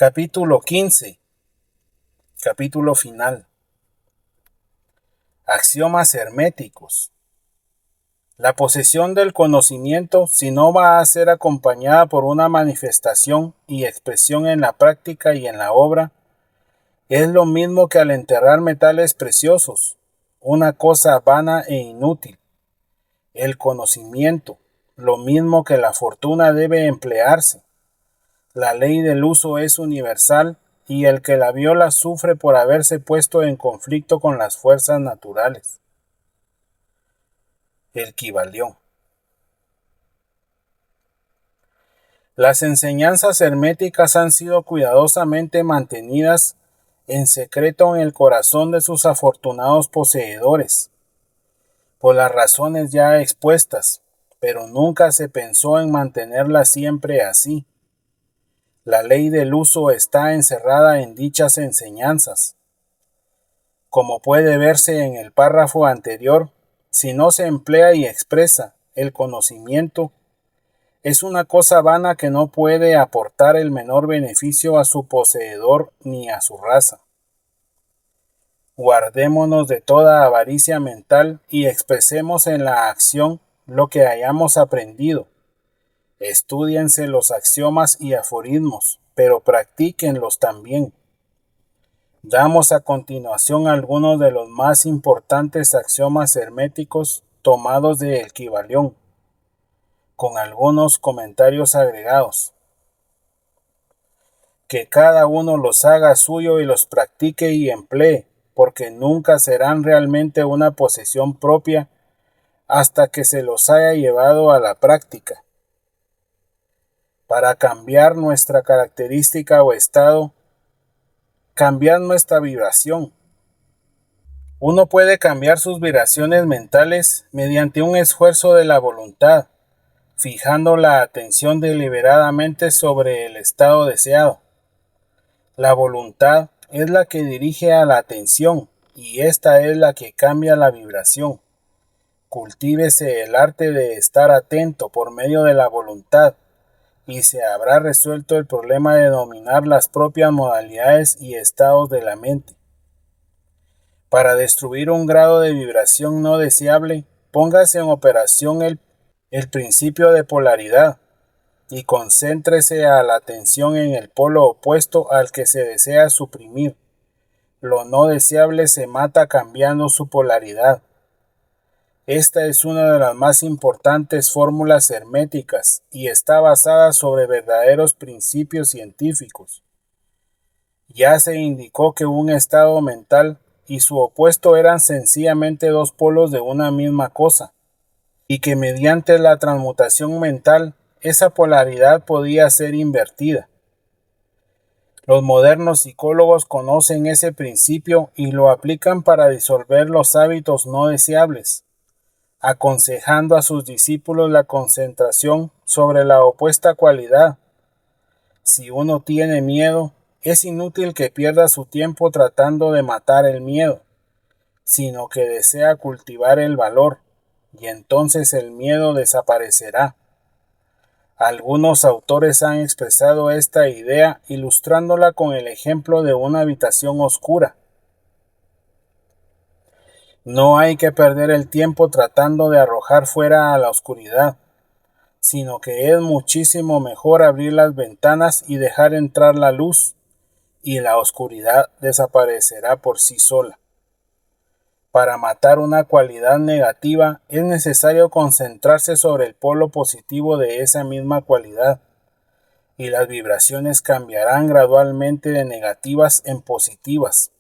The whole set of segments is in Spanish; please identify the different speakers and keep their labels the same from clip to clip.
Speaker 1: Capítulo 15. Capítulo final. Axiomas herméticos. La posesión del conocimiento, si no va a ser acompañada por una manifestación y expresión en la práctica y en la obra, es lo mismo que al enterrar metales preciosos, una cosa vana e inútil. El conocimiento, lo mismo que la fortuna, debe emplearse. La ley del uso es universal y el que la viola sufre por haberse puesto en conflicto con las fuerzas naturales. El Kybalión. Las enseñanzas herméticas han sido cuidadosamente mantenidas en secreto en el corazón de sus afortunados poseedores, por las razones ya expuestas, pero nunca se pensó en mantenerlas siempre así. La ley del uso está encerrada en dichas enseñanzas. Como puede verse en el párrafo anterior, si no se emplea y expresa el conocimiento, es una cosa vana que no puede aportar el menor beneficio a su poseedor ni a su raza. Guardémonos de toda avaricia mental y expresemos en la acción lo que hayamos aprendido. Estúdiense los axiomas y aforismos, pero practíquenlos también. Damos a continuación algunos de los más importantes axiomas herméticos tomados de El Kybalión, con algunos comentarios agregados. Que cada uno los haga suyo y los practique y emplee, porque nunca serán realmente una posesión propia hasta que se los haya llevado a la práctica. Para cambiar nuestra característica o estado, cambiar nuestra vibración. Uno puede cambiar sus vibraciones mentales mediante un esfuerzo de la voluntad, fijando la atención deliberadamente sobre el estado deseado. La voluntad es la que dirige a la atención y esta es la que cambia la vibración. Cultívese el arte de estar atento por medio de la voluntad y se habrá resuelto el problema de dominar las propias modalidades y estados de la mente. Para destruir un grado de vibración no deseable, póngase en operación el principio de polaridad y concéntrese a la atención en el polo opuesto al que se desea suprimir. Lo no deseable se mata cambiando su polaridad. Esta es una de las más importantes fórmulas herméticas y está basada sobre verdaderos principios científicos. Ya se indicó que un estado mental y su opuesto eran sencillamente dos polos de una misma cosa, y que mediante la transmutación mental esa polaridad podía ser invertida. Los modernos psicólogos conocen ese principio y lo aplican para disolver los hábitos no deseables, aconsejando a sus discípulos la concentración sobre la opuesta cualidad. Si uno tiene miedo, es inútil que pierda su tiempo tratando de matar el miedo, sino que desea cultivar el valor, y entonces el miedo desaparecerá. Algunos autores han expresado esta idea ilustrándola con el ejemplo de una habitación oscura. No hay que perder el tiempo tratando de arrojar fuera a la oscuridad, sino que es muchísimo mejor abrir las ventanas y dejar entrar la luz, y la oscuridad desaparecerá por sí sola. Para matar una cualidad negativa es necesario concentrarse sobre el polo positivo de esa misma cualidad, y las vibraciones cambiarán gradualmente de negativas en positivas,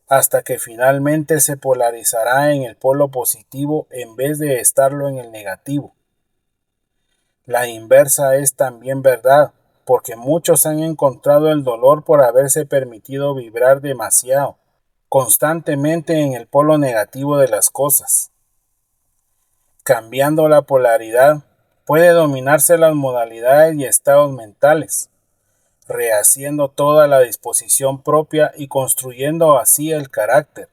Speaker 1: hasta que finalmente se polarizará en el polo positivo en vez de estarlo en el negativo. La inversa es también verdad, porque muchos han encontrado el dolor por haberse permitido vibrar demasiado, constantemente en el polo negativo de las cosas. Cambiando la polaridad, puede dominarse las modalidades y estados mentales, rehaciendo toda la disposición propia y construyendo así el carácter.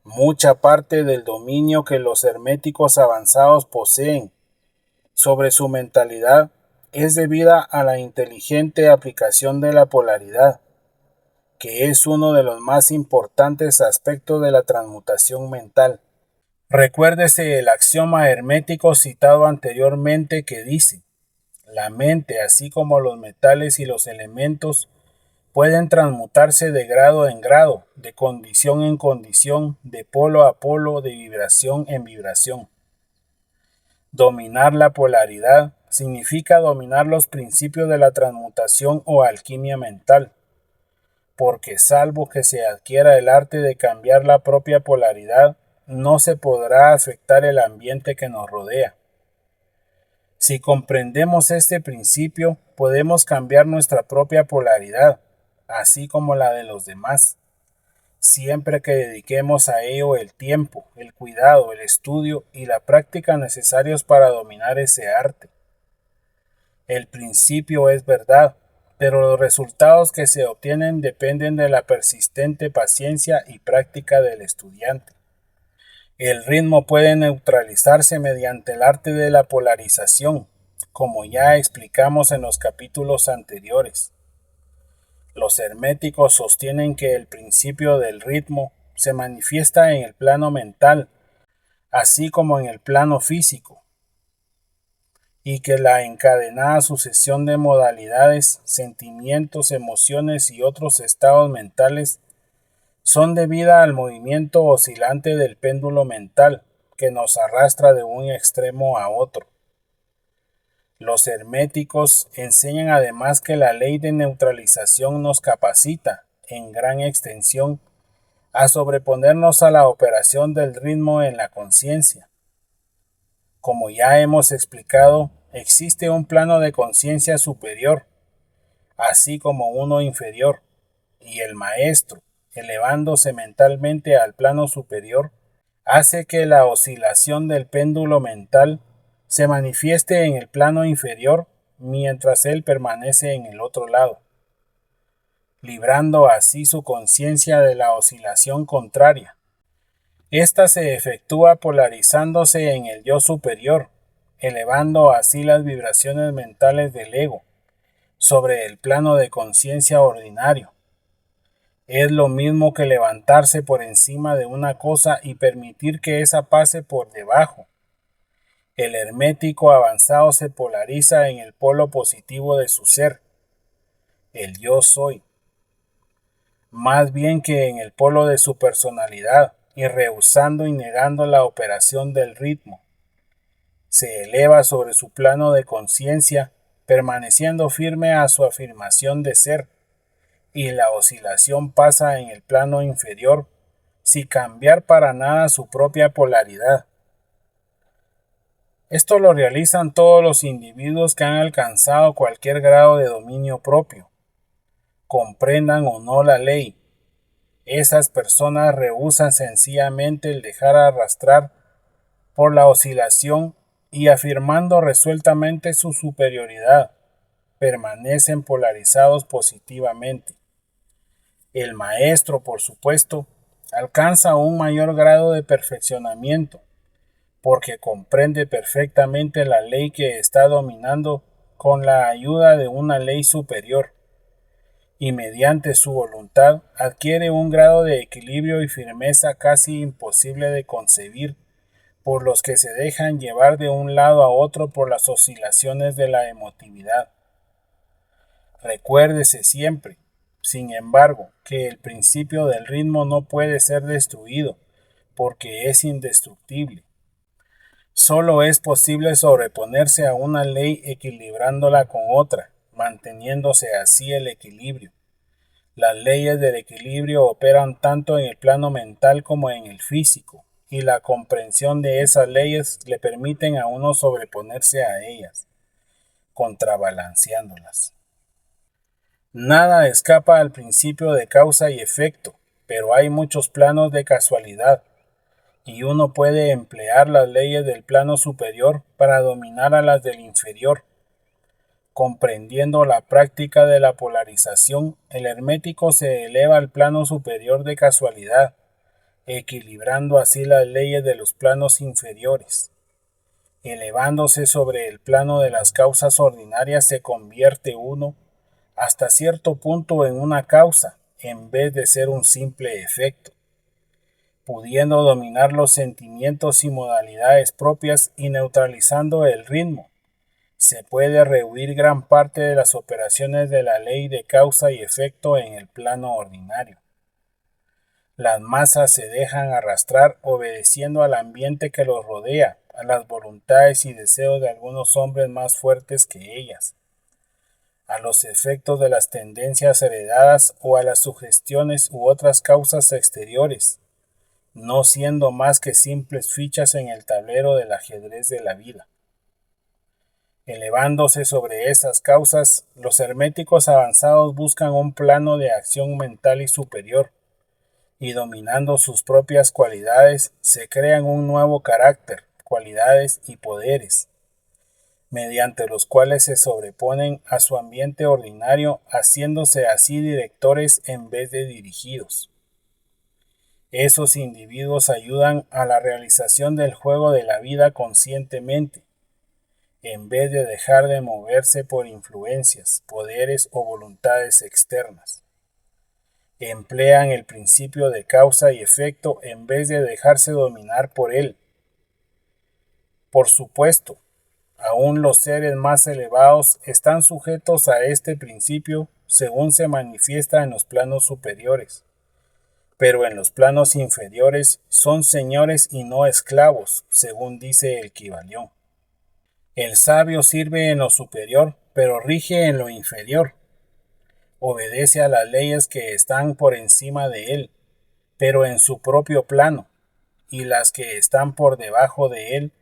Speaker 1: Mucha parte del dominio que los herméticos avanzados poseen sobre su mentalidad es debida a la inteligente aplicación de la polaridad, que es uno de los más importantes aspectos de la transmutación mental. Recuérdese el axioma hermético citado anteriormente que dice: la mente, así como los metales y los elementos, pueden transmutarse de grado en grado, de condición en condición, de polo a polo, de vibración en vibración. Dominar la polaridad significa dominar los principios de la transmutación o alquimia mental, porque salvo que se adquiera el arte de cambiar la propia polaridad, no se podrá afectar el ambiente que nos rodea. Si comprendemos este principio, podemos cambiar nuestra propia polaridad, así como la de los demás, siempre que dediquemos a ello el tiempo, el cuidado, el estudio y la práctica necesarios para dominar ese arte. El principio es verdad, pero los resultados que se obtienen dependen de la persistente paciencia y práctica del estudiante. El ritmo puede neutralizarse mediante el arte de la polarización, como ya explicamos en los capítulos anteriores. Los herméticos sostienen que el principio del ritmo se manifiesta en el plano mental, así como en el plano físico, y que la encadenada sucesión de modalidades, sentimientos, emociones y otros estados mentales son debida al movimiento oscilante del péndulo mental que nos arrastra de un extremo a otro. Los herméticos enseñan además que la ley de neutralización nos capacita, en gran extensión, a sobreponernos a la operación del ritmo en la conciencia. Como ya hemos explicado, existe un plano de conciencia superior, así como uno inferior, y el maestro, elevándose mentalmente al plano superior, hace que la oscilación del péndulo mental se manifieste en el plano inferior mientras él permanece en el otro lado, librando así su conciencia de la oscilación contraria. Esta se efectúa polarizándose en el yo superior, elevando así las vibraciones mentales del ego sobre el plano de conciencia ordinario. Es lo mismo que levantarse por encima de una cosa y permitir que esa pase por debajo. El hermético avanzado se polariza en el polo positivo de su ser, el yo soy, más bien que en el polo de su personalidad, y rehusando y negando la operación del ritmo. Se eleva sobre su plano de conciencia, permaneciendo firme a su afirmación de ser, y la oscilación pasa en el plano inferior, sin cambiar para nada su propia polaridad. Esto lo realizan todos los individuos que han alcanzado cualquier grado de dominio propio, comprendan o no la ley. Esas personas rehúsan sencillamente el dejar arrastrar por la oscilación y, afirmando resueltamente su superioridad, permanecen polarizados positivamente. El maestro, por supuesto, alcanza un mayor grado de perfeccionamiento, porque comprende perfectamente la ley que está dominando con la ayuda de una ley superior, y mediante su voluntad adquiere un grado de equilibrio y firmeza casi imposible de concebir por los que se dejan llevar de un lado a otro por las oscilaciones de la emotividad. Recuérdese siempre, sin embargo, que el principio del ritmo no puede ser destruido, porque es indestructible. Solo es posible sobreponerse a una ley equilibrándola con otra, manteniéndose así el equilibrio. Las leyes del equilibrio operan tanto en el plano mental como en el físico, y la comprensión de esas leyes le permiten a uno sobreponerse a ellas, contrabalanceándolas. Nada escapa al principio de causa y efecto, pero hay muchos planos de casualidad, y uno puede emplear las leyes del plano superior para dominar a las del inferior. Comprendiendo la práctica de la polarización, el hermético se eleva al plano superior de casualidad, equilibrando así las leyes de los planos inferiores. Elevándose sobre el plano de las causas ordinarias se convierte uno hasta cierto punto en una causa, en vez de ser un simple efecto, pudiendo dominar los sentimientos y modalidades propias y neutralizando el ritmo. Se puede rehuir gran parte de las operaciones de la ley de causa y efecto en el plano ordinario. Las masas se dejan arrastrar obedeciendo al ambiente que los rodea, a las voluntades y deseos de algunos hombres más fuertes que ellas, a los efectos de las tendencias heredadas o a las sugestiones u otras causas exteriores, no siendo más que simples fichas en el tablero del ajedrez de la vida. Elevándose sobre esas causas, los herméticos avanzados buscan un plano de acción mental y superior, y dominando sus propias cualidades, se crean un nuevo carácter, cualidades y poderes, mediante los cuales se sobreponen a su ambiente ordinario, haciéndose así directores en vez de dirigidos. Esos individuos ayudan a la realización del juego de la vida conscientemente, en vez de dejar de moverse por influencias, poderes o voluntades externas. Emplean el principio de causa y efecto en vez de dejarse dominar por él. Por supuesto, aún los seres más elevados están sujetos a este principio según se manifiesta en los planos superiores, pero en los planos inferiores son señores y no esclavos, según dice el Kybalión. El sabio sirve en lo superior, pero rige en lo inferior. Obedece a las leyes que están por encima de él, pero en su propio plano, y las que están por debajo de él,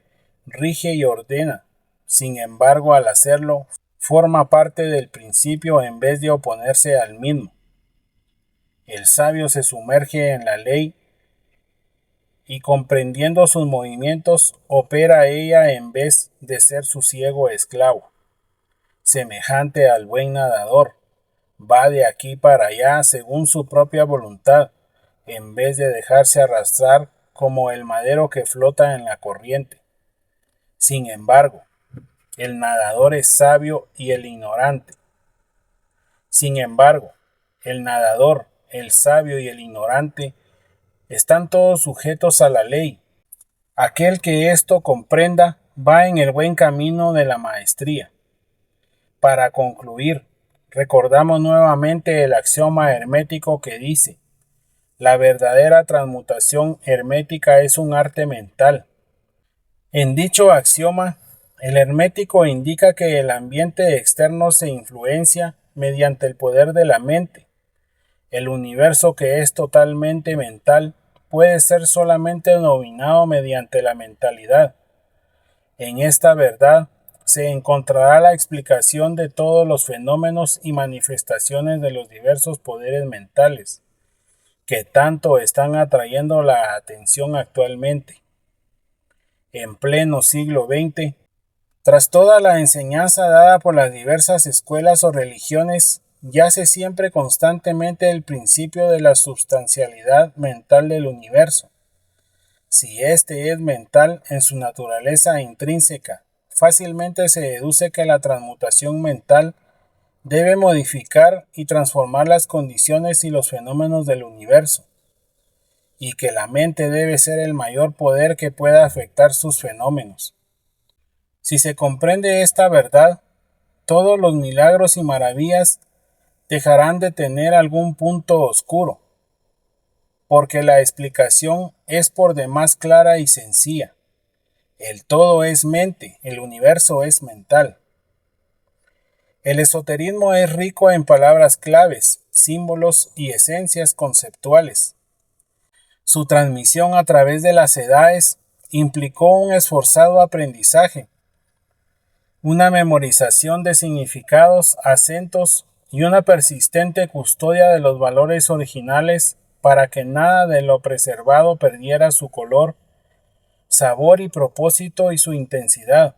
Speaker 1: rige y ordena. Sin embargo, al hacerlo, forma parte del principio en vez de oponerse al mismo. El sabio se sumerge en la ley y comprendiendo sus movimientos, opera ella en vez de ser su ciego esclavo. Semejante al buen nadador, va de aquí para allá según su propia voluntad, en vez de dejarse arrastrar como el madero que flota en la corriente. Sin embargo, el nadador es sabio y el ignorante. Sin embargo, el nadador, el sabio y el ignorante están todos sujetos a la ley. Aquel que esto comprenda va en el buen camino de la maestría. Para concluir, recordamos nuevamente el axioma hermético que dice: la verdadera transmutación hermética es un arte mental. En dicho axioma, el hermético indica que el ambiente externo se influencia mediante el poder de la mente. El universo, que es totalmente mental, puede ser solamente dominado mediante la mentalidad. En esta verdad se encontrará la explicación de todos los fenómenos y manifestaciones de los diversos poderes mentales, que tanto están atrayendo la atención actualmente. En pleno siglo XX, tras toda la enseñanza dada por las diversas escuelas o religiones, yace siempre constantemente el principio de la substancialidad mental del universo. Si éste es mental en su naturaleza intrínseca, fácilmente se deduce que la transmutación mental debe modificar y transformar las condiciones y los fenómenos del universo, y que la mente debe ser el mayor poder que pueda afectar sus fenómenos. Si se comprende esta verdad, todos los milagros y maravillas dejarán de tener algún punto oscuro, porque la explicación es por demás clara y sencilla. El todo es mente, el universo es mental. El esoterismo es rico en palabras claves, símbolos y esencias conceptuales. Su transmisión a través de las edades implicó un esforzado aprendizaje, una memorización de significados, acentos y una persistente custodia de los valores originales para que nada de lo preservado perdiera su color, sabor y propósito y su intensidad.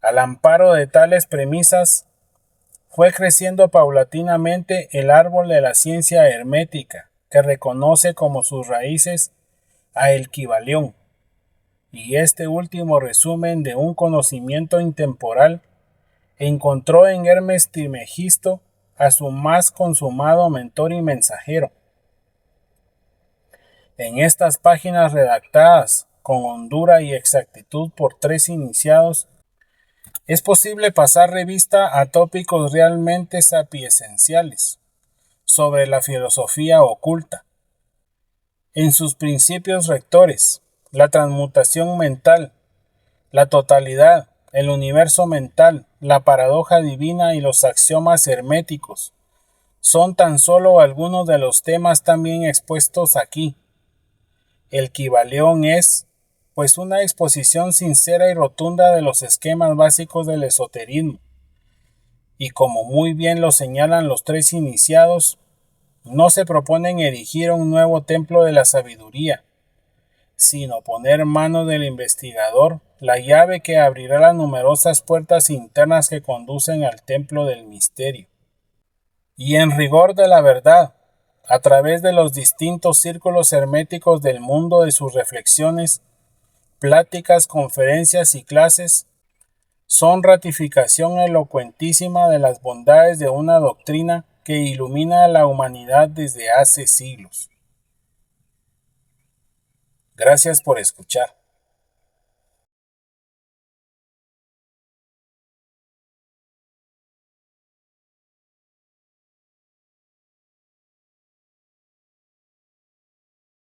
Speaker 1: Al amparo de tales premisas, fue creciendo paulatinamente el árbol de la ciencia hermética, que reconoce como sus raíces a el Kybalión. y este último resumen de un conocimiento intemporal, encontró en Hermes Trismegisto a su más consumado mentor y mensajero. En estas páginas redactadas con hondura y exactitud por 3 iniciados, es posible pasar revista a tópicos realmente sapienciales sobre la filosofía oculta. En sus principios rectores, la transmutación mental, la totalidad, el universo mental, la paradoja divina y los axiomas herméticos son tan solo algunos de los temas también expuestos aquí. El Kybalión es, pues, una exposición sincera y rotunda de los esquemas básicos del esoterismo, y como muy bien lo señalan los 3 iniciados, no se proponen erigir un nuevo templo de la sabiduría, sino poner en manos del investigador la llave que abrirá las numerosas puertas internas que conducen al templo del misterio. Y en rigor de la verdad, a través de los distintos círculos herméticos del mundo de sus reflexiones, pláticas, conferencias y clases, son ratificación elocuentísima de las bondades de una doctrina que ilumina a la humanidad desde hace siglos. Gracias por escuchar.